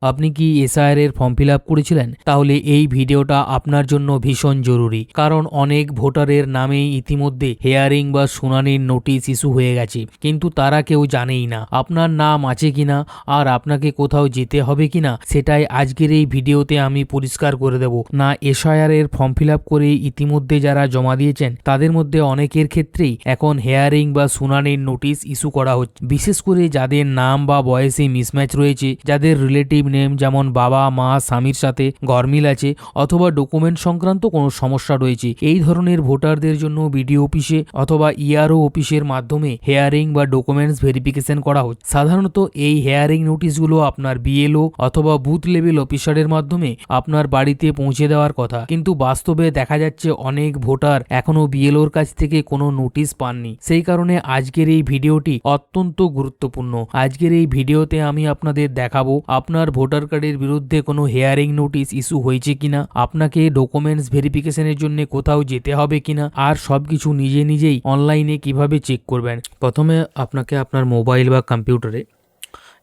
আপনি কি এসআইআর এর ফর্ম ফিল আপ করেছিলেন? তাহলে এই ভিডিওটা আপনার জন্য ভীষণ জরুরি, কারণ অনেক ভোটারের নামেই ইতিমধ্যে হেয়ারিং বা শুনানির নোটিশ ইস্যু হয়ে গেছে, কিন্তু তারা কেউ জানেই না আপনার নাম আছে কিনা আর আপনাকে কোথাও যেতে হবে কিনা। সেটাই আজকের এই ভিডিওতে আমি পরিষ্কার করে দেব। না, এসআইআর এর ফর্ম ফিল আপ করে ইতিমধ্যে যারা জমা দিয়েছেন তাদের মধ্যে অনেকের ক্ষেত্রেই এখন হেয়ারিং বা শুনানির নোটিশ ইস্যু করা হচ্ছে, বিশেষ করে যাদের নাম বা বয়সে মিসম্যাচ রয়েছে, যাদের রিলেটিভ নেম যেমন বাবা মা স্বামীর সাথে গরমিল আছে, অথবা ডকুমেন্ট সংক্রান্ত কোনো সমস্যা রয়েছে। এই ধরনের ভোটারদের জন্য বিডিও অফিসে অথবা ইআরও অফিসের মাধ্যমে হেয়ারিং বা ডকুমেন্টস ভেরিফিকেশন করা হচ্ছে। সাধারণত এই হেয়ারিং নোটিশগুলো আপনার বিএলও অথবা বুথ লেভেল অফিসারের মাধ্যমে আপনার বাড়িতে পৌঁছে দেওয়ার কথা, কিন্তু বাস্তবে দেখা যাচ্ছে অনেক ভোটার এখনো বিএলওর কাছ থেকে কোনো নোটিশ পাননি। সেই কারণে আজকের এই ভিডিওটি অত্যন্ত গুরুত্বপূর্ণ। আজকের এই ভিডিওতে আমি আপনাদের দেখাবো আপনার ভোটার কার্ডের বিরুদ্ধে কোনো হেয়ারিং নোটিশ ইস্যু হয়েছে কিনা, আপনাকে ডকুমেন্টস ভেরিফিকেশনের জন্য কোথাও যেতে হবে কিনা, আর সবকিছু নিজে নিজেই অনলাইনে কিভাবে চেক করবেন। প্রথমে আপনাকে আপনার মোবাইল বা কম্পিউটারে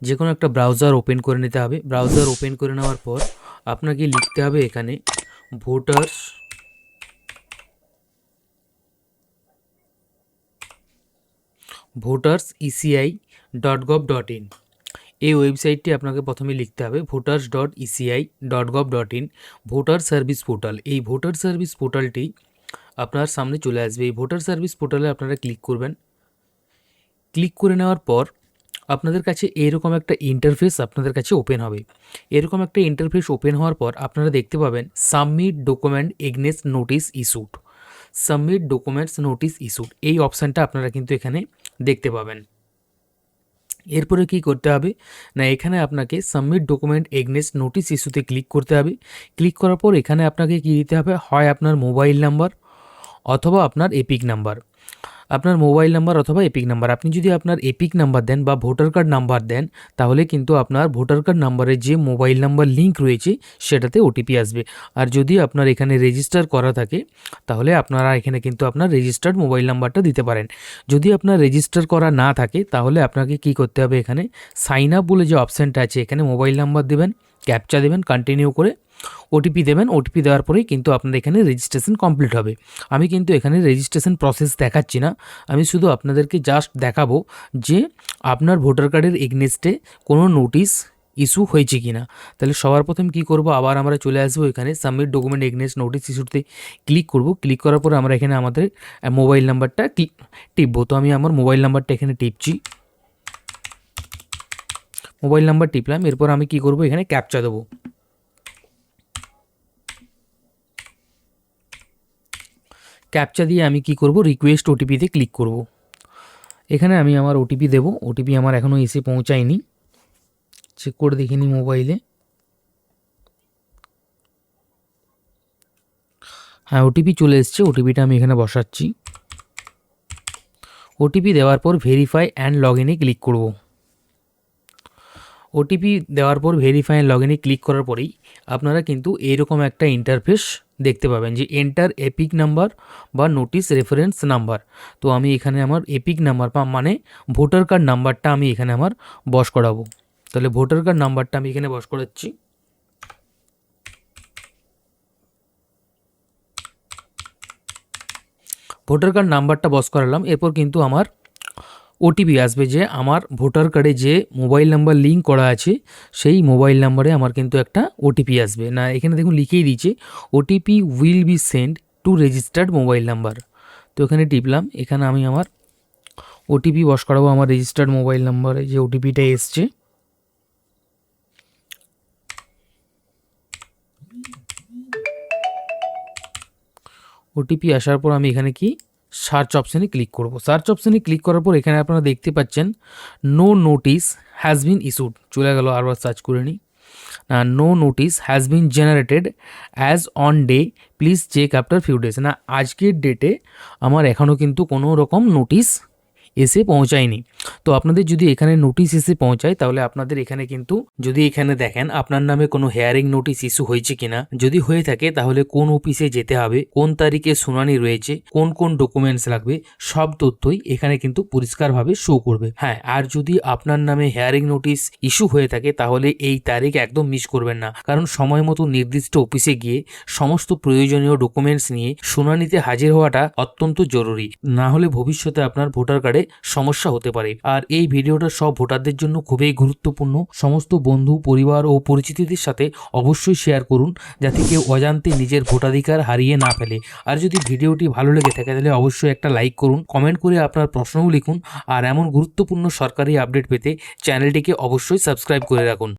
যে কোনো একটা ব্রাউজার ওপেন করে নিতে হবে। ব্রাউজার ওপেন করে নেওয়ার পর আপনাকে লিখতে হবে এখানে voterseci.gov.in। এই ওয়েবসাইটটি আপনাকে প্রথমে লিখতে হবে voters.eci.gov.in, ভোটার সার্ভিস পোর্টাল। এই ভোটার সার্ভিস পোর্টালটি আপনার সামনে চলে আসবে। এই ভোটার সার্ভিস পোর্টালে আপনারা ক্লিক করবেন। ক্লিক করে নেওয়ার পর আপনাদের কাছে এরকম একটা ইন্টারফেস আপনাদের কাছে ওপেন হবে। এরকম একটা ইন্টারফেস ওপেন হওয়ার পর আপনারা দেখতে পাবেন submit document against notice issued. Submit documents notice issued এই অপশানটা আপনারা কিন্তু এখানে দেখতে পাবেন। এরপরে কি করতে হবে না, এখানে আপনাকে সাবমিট ডকুমেন্ট এগেইনস্ট নোটিশ ইস্যুতে ক্লিক করতে হবে। ক্লিক করার পর এখানে আপনাকে কি দিতে হবে, হয় আপনার মোবাইল নাম্বার অথবা আপনার এপিক নাম্বার। আপনার মোবাইল নাম্বার অথবা এপিক নাম্বার, আপনি যদি আপনার এপিক নাম্বার দেন বা ভোটার কার্ড নাম্বার দেন, তাহলে কিন্তু আপনার ভোটার কার্ড নাম্বারে যে মোবাইল নাম্বার লিঙ্ক রয়েছে সেটাতে ওটিপি আসবে। আর যদি আপনার এখানে রেজিস্টার করা থাকে তাহলে আপনারা এখানে কিন্তু আপনার রেজিস্টার্ড মোবাইল নাম্বারটা দিতে পারেন। যদি আপনার রেজিস্টার করা না থাকে তাহলে আপনাকে কি করতে হবে, এখানে সাইন আপ বলে যে অপশানটা আছে এখানে মোবাইল নাম্বার দেবেন, ক্যাপচা দেবেন, কন্টিনিউ করে ওটিপি দেবেন। ওটিপি দেওয়ার পরেই কিন্তু আপনার এখানে রেজিস্ট্রেশন কমপ্লিট হবে। আমি কিন্তু এখানে রেজিস্ট্রেশন প্রসেস দেখাচ্ছি না, আমি শুধু আপনাদেরকে জাস্ট দেখাবো যে আপনার ভোটার কার্ডের এগেইনস্টে কোনো নোটিশ ইস্যু হয়েছে কিনা। তাহলে সবার প্রথম কি করব, আবার আমরা চলে আসবো এখানে সাবমিট ডকুমেন্ট এগেইনস্ট নোটিশ ইস্যুতে ক্লিক করব। ক্লিক করার পরে আমরা এখানে আমাদের মোবাইল নাম্বারটা টিপবো। তো আমি আমার মোবাইল নাম্বারটা এখানে টিপছি, মোবাইল নাম্বার টিপলাম। এরপর আমি কি করব, এখানে ক্যাপচা দেবো। ক্যাপচা দিয়ে আমি কি করব, রিকোয়েস্ট ওটিপিতে ক্লিক করব। এখানে আমি আমার ওটিপি দেব। ওটিপি আমার এখনও এসে পৌঁছায়নি, চেক করে দেখিনি মোবাইলে। হ্যাঁ, ওটিপি চলে এসছে। ওটিপিটা আমি এখানে বসাচ্ছি। ওটিপি দেওয়ার পর ভেরিফাই অ্যান্ড লগ ইনে ক্লিক করব। ওটিপি দেওয়ার পর ভেরিফাই অ্যান্ড লগ ইনে ক্লিক করার পরেই আপনারা কিন্তু এইরকম একটা ইন্টারফেস দেখতে পাবেন যে এন্টার এপিক নাম্বার বা নোটিশ রেফারেন্স নাম্বার। তো আমি এখানে আমার এপিক নাম্বার মানে ভোটার কার্ড নাম্বারটা আমি এখানে আমার বস করাবো। তাহলে ভোটার কার্ড নাম্বারটা আমি এখানে বস করাচ্ছি। ভোটার কার্ড নাম্বারটা বস করালাম। এরপর কিন্তু আমার ওটিপি আসবে, যে আমার ভোটার কার্ডে যে মোবাইল নাম্বার লিঙ্ক করা আছে সেই মোবাইল নাম্বারে আমার কিন্তু একটা ওটিপি আসবে। না, এখানে দেখুন লিখেই দিয়েছে OTP will be send to registered mobile number. তো এখানে টিপলাম। এখানে আমি আমার ওটিপি বস করাবো আমার রেজিস্টার্ড মোবাইল নাম্বারে যে ওটিপিটা এসছে। ওটিপি আসার পর আমি এখানে কি সার্চ অপশানে ক্লিক করব। সার্চ অপশানে ক্লিক করার পর এখানে আপনারা দেখতে পাচ্ছেন no notice has been issued চলে গেল। আরবার সার্চ করে নিই। No notice has been generated as on day, please check after few days. না, আজকের ডেটে আমার এখনও কিন্তু কোনো রকম নোটিস এসে পৌঁছায়নি। তো আপনাদের যদি এখানে নোটিশ এসে পৌঁছায় তাহলে আপনাদের এখানে কিন্তু যদি এখানে দেখেন আপনার নামে কোনো হেয়ারিং নোটিশ ইস্যু হয়েছে কিনা, যদি হয়ে থাকে তাহলে কোন অফিসে যেতে হবে, কোন তারিখে শুনানি রয়েছে, কোন কোন ডকুমেন্টস লাগবে, সব তথ্যই এখানে কিন্তু পরিষ্কারভাবে শো করবে। হ্যাঁ, আর যদি আপনার নামে হেয়ারিং নোটিশ ইস্যু হয়ে থাকে তাহলে এই তারিখ একদম মিস করবেন না, কারণ সময় মতো নির্দিষ্ট অফিসে গিয়ে সমস্ত প্রয়োজনীয় ডকুমেন্টস নিয়ে শুনানিতে হাজির হওয়াটা অত্যন্ত জরুরি, না হলে ভবিষ্যতে আপনার ভোটার কার্ডে সমস্যা হতে পারে। আর এই ভিডিওটা সব ভোটারদের জন্য খুবই গুরুত্বপূর্ণ। সমস্ত বন্ধু, পরিবার ও পরিচিতদের সাথে অবশ্যই শেয়ার করুন যাতে কেউ অজান্তে নিজের ভোটাধিকার হারিয়ে না ফেলে। আর যদি ভিডিওটি ভালো লেগে থাকে তাহলে অবশ্যই একটা লাইক করুন, কমেন্ট করে আপনার প্রশ্নও লিখুন। আর এমন গুরুত্বপূর্ণ সরকারি আপডেট পেতে চ্যানেলটিকে অবশ্যই সাবস্ক্রাইব করে রাখুন।